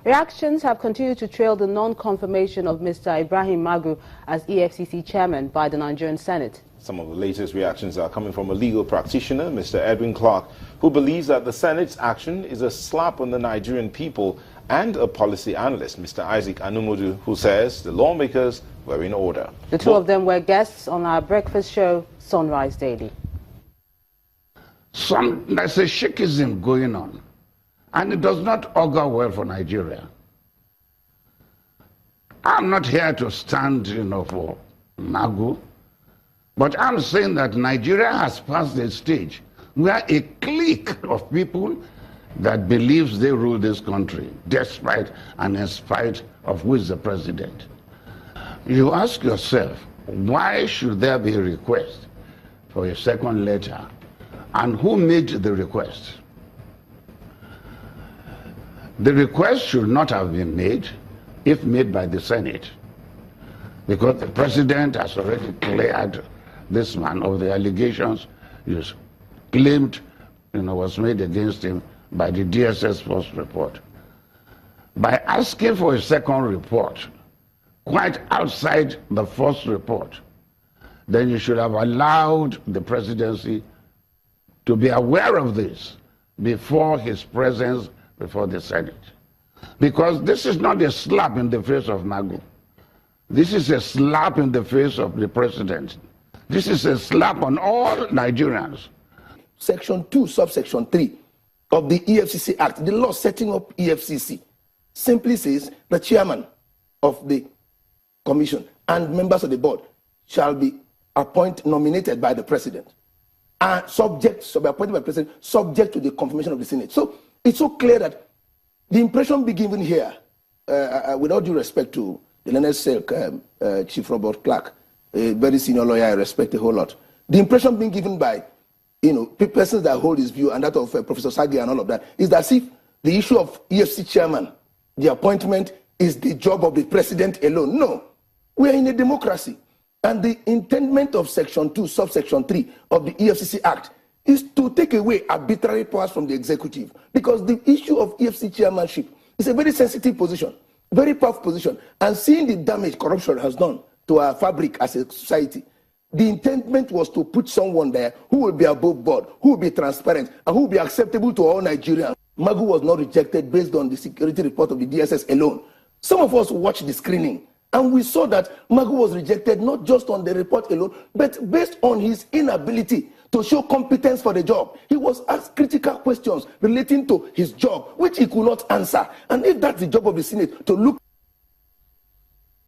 Reactions have continued to trail the non-confirmation of Mr. Ibrahim Magu as EFCC chairman by the Nigerian Senate. Some of the latest reactions are coming from a legal practitioner, Mr. Edwin Clark, who believes that the Senate's action is a slap on the Nigerian people, and a policy analyst, Mr. Isaac Anumudu, who says the lawmakers were in order. The two of them were guests on our breakfast show, Sunrise Daily. There's a shakeism going on, and it does not augur well for Nigeria. I'm not here to stand, for Magu, but I'm saying that Nigeria has passed a stage where a clique of people that believes they rule this country, despite and in spite of who is the president. You ask yourself, why should there be a request for a second letter? And who made the request? The request should not have been made if made by the Senate, because the president has already cleared this man of the allegations he claimed was made against him by the DSS first report. By asking for a second report, quite outside the first report, then you should have allowed the presidency to be aware of this before his presence before the Senate. Because this is not a slap in the face of Magu. This is a slap in the face of the president. This is a slap on all Nigerians. Section 2, subsection 3 of the EFCC Act, the law setting up EFCC, simply says the chairman of the commission and members of the board shall be nominated by the president and appointed by the president, subject to the confirmation of the Senate. So it's so clear that the impression being given here, with all due respect to the Leonard Silk, Chief Robert Clark, a very senior lawyer I respect a whole lot, the impression being given by persons that hold his view and that of Professor Sagi and all of that is that if the issue of EFCC chairman, the appointment is the job of the president alone. No, we are in a democracy. And the intendment of Section 2, subsection 3 of the EFCC Act is to take away arbitrary powers from the executive. Because the issue of EFCC chairmanship is a very sensitive position, very powerful position. And seeing the damage corruption has done to our fabric as a society, the intendment was to put someone there who will be above board, who will be transparent, and who will be acceptable to all Nigerians. Magu was not rejected based on the security report of the DSS alone. Some of us watched the screening, and we saw that Magu was rejected not just on the report alone, but based on his inability to show competence for the job. He was asked critical questions relating to his job, which he could not answer. And if that's the job of the Senate, to look